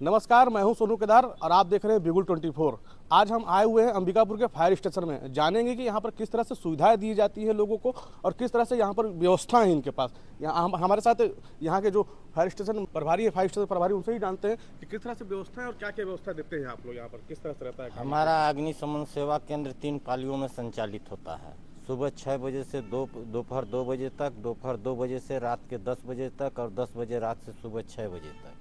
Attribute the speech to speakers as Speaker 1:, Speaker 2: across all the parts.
Speaker 1: नमस्कार, मैं हूं सोनू केदार और आप देख रहे हैं बिगुल 24। आज हम आए हुए हैं अंबिकापुर के फायर स्टेशन में। जानेंगे कि यहां पर किस तरह से सुविधाएं दी जाती है लोगों को और किस तरह से यहां पर व्यवस्था है इनके पास। हमारे साथ यहां के जो फायर स्टेशन प्रभारी है, फायर स्टेशन प्रभारी, उनसे ही जानते हैं कि किस तरह से व्यवस्था है और क्या क्या व्यवस्था देते हैं आप लोग यहाँ पर, किस तरह से रहता है।
Speaker 2: हमारा अग्निशमन सेवा केंद्र 3 पालियों में संचालित होता है। सुबह 6 बजे से दोपहर 2 बजे तक, दोपहर 2 बजे से रात के 10 बजे तक और 10 बजे रात से सुबह 6 बजे तक,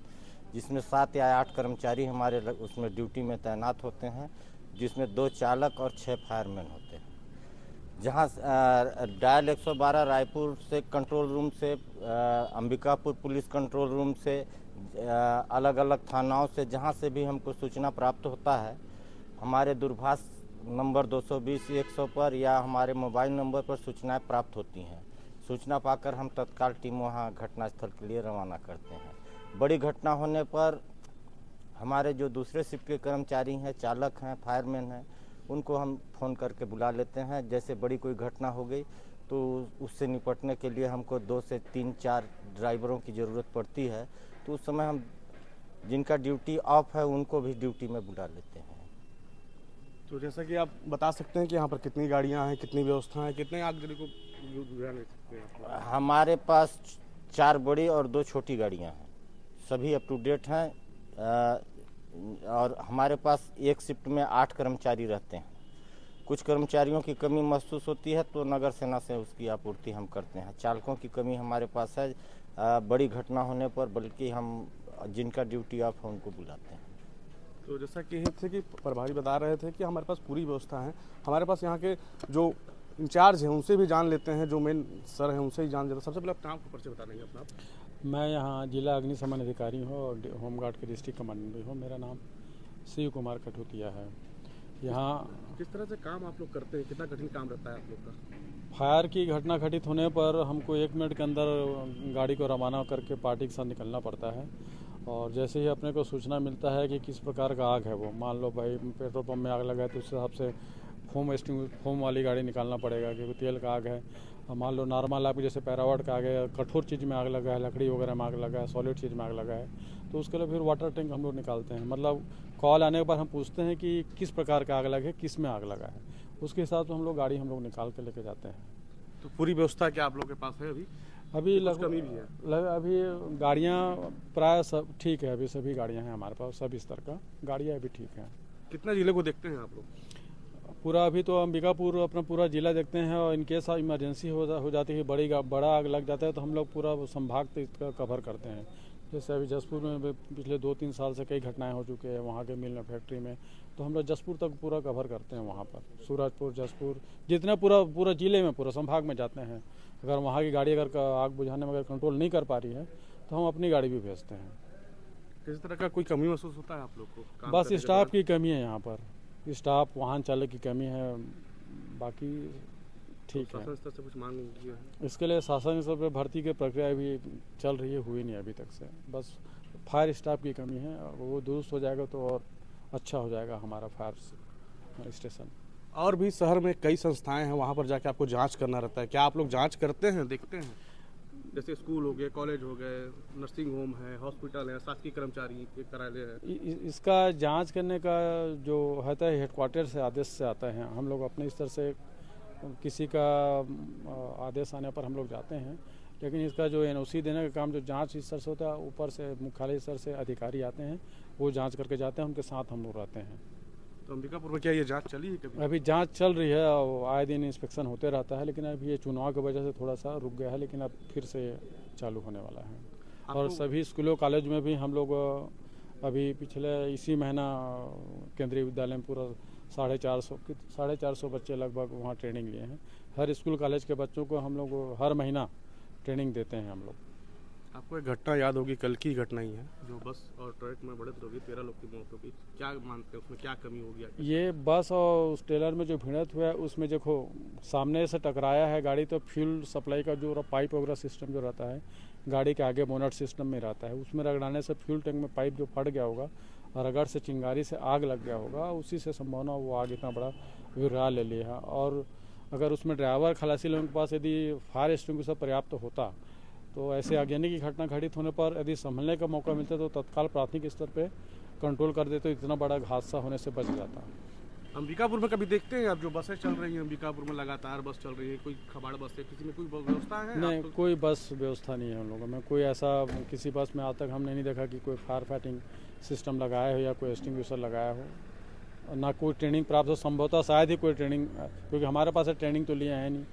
Speaker 2: जिसमें 7 या 8 कर्मचारी हमारे उसमें ड्यूटी में तैनात होते हैं, जिसमें 2 चालक और 6 फायरमैन होते हैं। जहाँ डायल 112 रायपुर से कंट्रोल रूम से, अंबिकापुर पुलिस कंट्रोल रूम से, अलग अलग थानाओं से, जहाँ से भी हमको सूचना प्राप्त होता है, हमारे दूरभाष नंबर 220-100 पर या हमारे मोबाइल नंबर पर सूचनाएं प्राप्त होती हैं। सूचना पाकर हम तत्काल टीम वहाँ घटनास्थल के लिए रवाना करते हैं। बड़ी घटना होने पर हमारे जो दूसरे शिफ्ट के कर्मचारी हैं, चालक हैं, फायरमैन हैं, उनको हम फ़ोन करके बुला लेते हैं। जैसे बड़ी कोई घटना हो गई तो उससे निपटने के लिए हमको 2 से 3-4 ड्राइवरों की ज़रूरत पड़ती है, तो उस समय हम जिनका ड्यूटी ऑफ है उनको भी ड्यूटी में बुला लेते हैं।
Speaker 1: तो जैसा कि आप बता सकते हैं कि यहाँ पर कितनी गाड़ियाँ हैं, कितनी व्यवस्था है, कितने आगजनी को बुला ले सकते हैं।
Speaker 2: हमारे पास 4 बड़ी और 2 छोटी गाड़ियाँ हैं, सभी अप टू डेट हैं। और हमारे पास एक शिफ्ट में 8 कर्मचारी रहते हैं। कुछ कर्मचारियों की कमी महसूस होती है तो नगर सेना से उसकी आपूर्ति हम करते हैं। चालकों की कमी हमारे पास है बड़ी घटना होने पर, बल्कि हम जिनका ड्यूटी ऑफ है उनको बुलाते हैं।
Speaker 1: तो जैसा कि प्रभारी बता रहे थे कि हमारे पास पूरी व्यवस्था है। हमारे पास यहाँ के जो इंचार्ज हैं उनसे भी जान लेते हैं, जो मेन सर हैं उनसे ही जान लेते हैं। सबसे पहले आप नाम को परिचय बता देंगे अपना।
Speaker 3: मैं यहाँ जिला अग्निशमन अधिकारी हूँ और होमगार्ड के डिस्ट्रिक्ट कमांडेंट भी हूँ। मेरा नाम शिव कुमार कठुतिया है। यहाँ
Speaker 1: किस तरह से काम आप लोग करते हैं, कितना कठिन काम रहता है आप लोग का?
Speaker 3: फायर की घटना घटित होने पर हमको 1 मिनट के अंदर गाड़ी को रवाना करके पार्टी के साथ निकलना पड़ता है। और जैसे ही अपने को सूचना मिलता है कि किस प्रकार का आग है, वो मान लो भाई पेट्रोल पंप में आग लगा है तो उस हिसाब से फोम वाली गाड़ी निकालना पड़ेगा, क्योंकि तेल का आग है। मान लो नॉर्मल आग जैसे पैरावाट का आग है, कठोर चीज़ में आग लगा है, लकड़ी वगैरह में आग लगा है, सॉलिड चीज़ में आग लगा है, तो उसके लिए फिर वाटर टैंक हम लोग निकालते हैं। मतलब कॉल आने के बाद हम पूछते हैं कि किस प्रकार का आग लगे, किस में आग लगा है, उसके हिसाब से हम लोग गाड़ी निकाल के लेके जाते हैं।
Speaker 1: तो पूरी व्यवस्था क्या आप लोग के पास है अभी
Speaker 3: कमी भी है? अभी गाड़ियाँ प्राय सब ठीक है, अभी सभी गाड़ियाँ हैं हमारे पास, सभी स्तर का गाड़ियाँ अभी ठीक हैं।
Speaker 1: कितना जिले को देखते हैं आप लोग?
Speaker 3: पूरा अभी तो अंबिकापुर अपना पूरा जिला देखते हैं, और इनकेस इमरजेंसी हो जाती है, बड़ा आग लग जाता है तो हम लोग पूरा संभाग इसका कवर करते हैं। जैसे अभी जसपुर में पिछले 2-3 साल से कई घटनाएं हो चुकी है, वहाँ के मिल में, फैक्ट्री में, तो हम लोग जसपुर तक पूरा कवर करते हैं। वहाँ पर सूरजपुर, जसपुर, जितना पूरा जिले में, पूरा संभाग में जाते हैं। अगर वहाँ की गाड़ी अगर आग बुझाने में अगर कंट्रोल नहीं कर पा रही है तो हम अपनी गाड़ी भी भेजते हैं।
Speaker 1: किसी तरह का कोई कमी महसूस होता है आप लोग को?
Speaker 3: बस स्टाफ की कमी है, यहाँ पर स्टाफ, वाहन चालक की कमी है, बाकी ठीक है।
Speaker 1: शासन से कुछ मांग है
Speaker 3: इसके लिए शासन स्तर पर भर्ती की प्रक्रिया भी चल रही है, हुई नहीं अभी तक से। बस फायर स्टाफ की कमी है, वो दुरुस्त हो जाएगा तो और अच्छा हो जाएगा हमारा फायर स्टेशन।
Speaker 1: और भी शहर में कई संस्थाएं हैं, वहाँ पर जाके आपको जांच करना रहता है। क्या आप लोग जांच करते हैं, देखते हैं? जैसे स्कूल हो गए, कॉलेज हो गए, नर्सिंग होम है, हॉस्पिटल है, शासकीय कर्मचारी के कार्यालय है,
Speaker 3: इसका जांच करने का जो होता है हेडक्वार्टर से आदेश से आता है। हम लोग अपने स्तर से किसी का आदेश आने पर हम लोग जाते हैं, लेकिन इसका जो NOC देने का काम जो जांच स्तर से होता है, ऊपर से मुख्यालय स्तर से अधिकारी आते हैं, वो जांच करके जाते हैं, उनके साथ हम लोग रहते हैं।
Speaker 1: तो अंबिकापुर में क्या ये जांच चली है कभी?
Speaker 3: अभी जांच चल रही है, आए दिन इंस्पेक्शन होते रहता है, लेकिन अभी ये चुनाव की वजह से थोड़ा सा रुक गया है, लेकिन अब फिर से चालू होने वाला है। और सभी स्कूलों कॉलेज में भी हम लोग अभी पिछले इसी महीना केंद्रीय विद्यालय में पूरा 450 बच्चे लगभग वहाँ ट्रेनिंग लिए हैं। हर स्कूल कॉलेज के बच्चों को हम लोग हर महीना ट्रेनिंग देते हैं हम लोग।
Speaker 1: आपको एक घटना याद होगी, कल की घटना ही है, जो बस और ट्रक में बढ़त होगी, 13 लोग की मौत होगी। क्या मानते हैं उसमें क्या कमी हो गया?
Speaker 3: ये बस और उस ट्रेलर में जो भिड़ंत हुआ है उसमें देखो सामने से टकराया है गाड़ी, तो फ्यूल सप्लाई का जो पाइप वगैरह सिस्टम जो रहता है गाड़ी के आगे बोनट सिस्टम में रहता है, उसमें रगड़ाने से फ्यूल टैंक में पाइप जो फट गया होगा और अगर से चिंगारी से आग लग गया होगा, उसी से संभावना वो आग इतना बड़ा विकराल ले लिया है। और अगर उसमें ड्राइवर खलासी लोगों के पास यदि फायर एक्सटिंग्विशर पर्याप्त होता तो ऐसे आगजनी की घटना घटित होने पर यदि संभलने का मौका मिलता तो तत्काल प्राथमिक स्तर पे कंट्रोल कर दे तो इतना बड़ा हादसा होने से बच जाता।
Speaker 1: अंबिकापुर में कभी देखते हैं आप जो बसें चल रही हैं, अंबिकापुर में लगातार बस चल रही है, कोई खबाड़ बस है, किसी में कोई व्यवस्था है?
Speaker 3: नहीं, कोई बस व्यवस्था नहीं है उन लोगों में। कोई ऐसा किसी बस में आज तक हमने नहीं देखा कि कोई फायर फाइटिंग सिस्टम लगाया हो या कोई एक्सटिंग्विशर लगाया हो। ना कोई ट्रेनिंग प्राप्त हो, संभवतः शायद ही कोई ट्रेनिंग, क्योंकि हमारे पास ट्रेनिंग तो लिए है नहीं,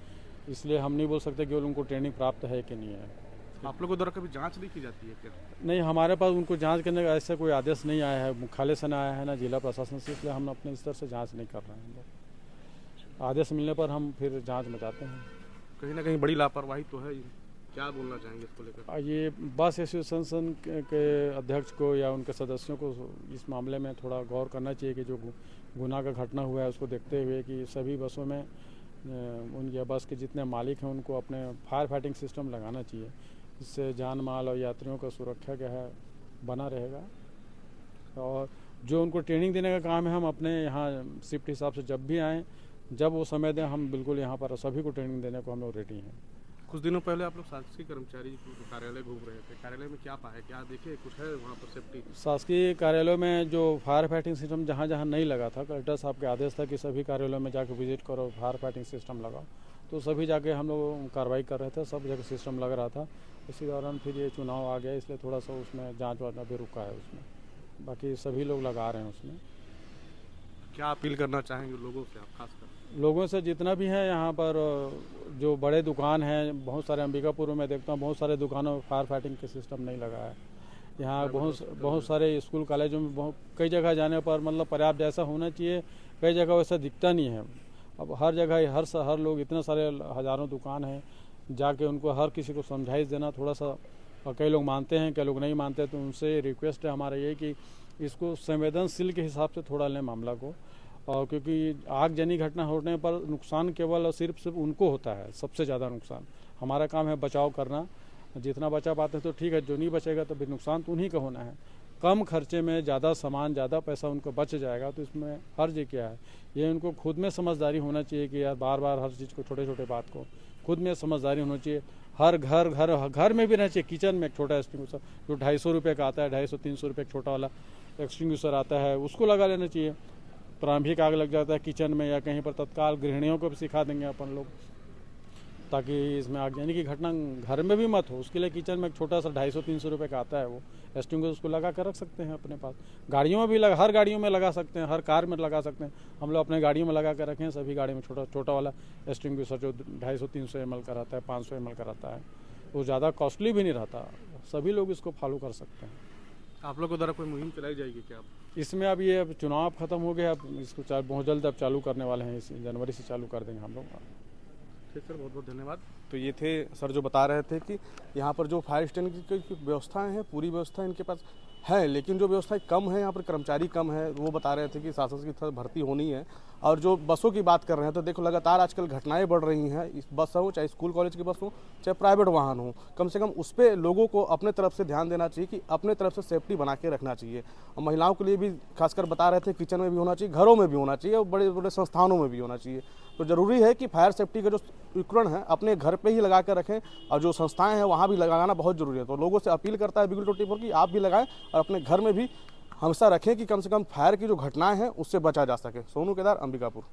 Speaker 3: इसलिए हम नहीं बोल सकते कि उनको ट्रेनिंग प्राप्त है कि नहीं है।
Speaker 1: आप लोगों द्वारा कभी जांच नहीं की जाती है क्या?
Speaker 3: नहीं, हमारे पास उनको जांच करने का ऐसा कोई आदेश नहीं आया है, मुख्यालय से ना आया है ना जिला प्रशासन से, इसलिए हम अपने स्तर से जांच नहीं कर रहे हैं। हम लोग आदेश मिलने पर हम फिर जांच में जाते हैं।
Speaker 1: कहीं ना कहीं बड़ी लापरवाही तो है, क्या बोलना चाहेंगे इसको लेकर?
Speaker 3: ये बस एसोसिएशन के अध्यक्ष को या उनके सदस्यों को इस मामले में थोड़ा गौर करना चाहिए कि जो गुनाह का घटना हुआ है उसको देखते हुए कि सभी बसों में उनके बस के जितने मालिक हैं उनको अपने फायर फाइटिंग सिस्टम लगाना चाहिए। इससे जान माल और यात्रियों का सुरक्षा क्या है बना रहेगा। और जो उनको ट्रेनिंग देने का काम है, हम अपने यहाँ शिफ्ट हिसाब से जब भी आएँ, जब वो समय दें, हम बिल्कुल यहाँ पर सभी को ट्रेनिंग देने को हम लोग रेडी हैं।
Speaker 1: कुछ दिनों पहले आप लोग शासकीय कर्मचारी कार्यालय घूम रहे थे, कार्यालय में क्या पाए, क्या देखे, कुछ है वहाँ पर सेफ्टी?
Speaker 3: शासकीय कार्यालयों में जो फायर फाइटिंग सिस्टम जहाँ जहाँ नहीं लगा था, कलेक्टर साहब के आदेश था कि सभी कार्यालयों में जाकर विजिट करो, फायर फाइटिंग सिस्टम लगाओ, तो सभी जाके हम लोग कार्रवाई कर रहे थे, सब जगह सिस्टम लग रहा था। इसी दौरान फिर ये चुनाव आ गया, इसलिए थोड़ा सा उसमें जाँच वाच भी रुका है उसमें, बाकी सभी लोग लगा रहे हैं उसमें।
Speaker 1: क्या अपील करना चाहेंगे लोगों से आप खासकर?
Speaker 3: लोगों से जितना भी है यहाँ पर जो बड़े दुकान हैं, बहुत सारे अंबिकापुर में देखता हूँ बहुत सारे दुकानों में फायर फाइटिंग के सिस्टम नहीं लगा है। यहाँ बहुत सारे स्कूल कॉलेजों में कई जगह जाने पर मतलब पर्याप्त जैसा होना चाहिए, कई जगह वैसा दिखता नहीं है। अब हर जगह हर लोग, इतने सारे हज़ारों दुकान हैं, जाके उनको हर किसी को समझाइश देना थोड़ा सा, और कई लोग मानते हैं, कई लोग नहीं मानते, तो उनसे रिक्वेस्ट है हमारा ये कि इसको संवेदनशील के हिसाब से थोड़ा लें मामला को। और क्योंकि आगजनी घटना होने पर नुकसान केवल और सिर्फ उनको होता है, सबसे ज़्यादा नुकसान। हमारा काम है बचाव करना, जितना बचा पाते हैं तो ठीक है, जो नहीं बचेगा तो फिर नुकसान तो उन्हीं का होना है। कम खर्चे में ज़्यादा सामान, ज़्यादा पैसा उनको बच जाएगा, तो इसमें हर्ज क्या है? ये उनको खुद में समझदारी होना चाहिए कि यार बार बार हर चीज़ को, छोटे छोटे बात को खुद में समझदारी होनी चाहिए। हर घर में भी रहना चाहिए, किचन में एक छोटा एक्सटिंग्विशर जो 250 रुपये का आता है, 250-300 रुपये छोटा वाला एक्सटिंग्विशर आता है, उसको लगा लेना चाहिए। प्रारंभिक आग लग जाता है किचन में या कहीं पर, तत्काल गृहिणियों को भी सिखा देंगे अपन लोग, ताकि इसमें आगजनी की घटना घर में भी मत हो। उसके लिए किचन में एक छोटा सा 250-300 रुपये का आता है, वो एक्सटिंग्विशर उसको लगा कर रख सकते हैं अपने पास। गाड़ियों में भी हर गाड़ियों में लगा सकते हैं, हर कार में लगा सकते हैं। हम लोग अपने गाड़ियों में लगा कर रखें, सभी गाड़ी में छोटा वाला एक्सटिंग्विशर जो 250-300 ml का रहता है, 500 ml का रहता है, वो ज़्यादा कॉस्टली भी नहीं रहता। सभी लोग इसको फॉलो कर सकते हैं।
Speaker 1: आप लोगों द्वारा कोई मुहिम चलाई जाएगी क्या?
Speaker 3: इसमें अब ये चुनाव खत्म हो गया, अब इसको बहुत जल्द अब चालू करने वाले हैं, इस जनवरी से चालू कर देंगे हम लोग।
Speaker 1: ठीक सर, बहुत बहुत धन्यवाद। तो ये थे सर जो बता रहे थे कि यहाँ पर जो फायर स्टेशन की व्यवस्थाएं हैं, पूरी व्यवस्था इनके पास है, लेकिन जो व्यवस्थाएं कम है, यहाँ पर कर्मचारी कम है। वो बता रहे थे कि शासन की तरफ भर्ती होनी है। और जो बसों की बात कर रहे हैं, तो देखो लगातार आजकल घटनाएं बढ़ रही हैं, इस बस हो, चाहे स्कूल कॉलेज की बस हो, चाहे प्राइवेट वाहन हो, कम से कम उस पर लोगों को अपने तरफ से ध्यान देना चाहिए कि अपने तरफ से सेफ्टी बना के रखना चाहिए। और महिलाओं के लिए भी खासकर बता रहे थे, किचन में भी होना चाहिए, घरों में भी होना चाहिए, और बड़े बड़े संस्थानों में भी होना चाहिए। तो ज़रूरी है कि फायर सेफ्टी का जो उपकरण है अपने घर पे ही लगा कर रखें, और जो संस्थाएं हैं वहाँ भी लगाना बहुत ज़रूरी है। तो लोगों से अपील करता है बिगुल 24 की आप भी लगाएं और अपने घर में भी हमेशा रखें कि कम से कम फायर की जो घटनाएं हैं उससे बचा जा सके। सोनू केदार, अंबिकापुर।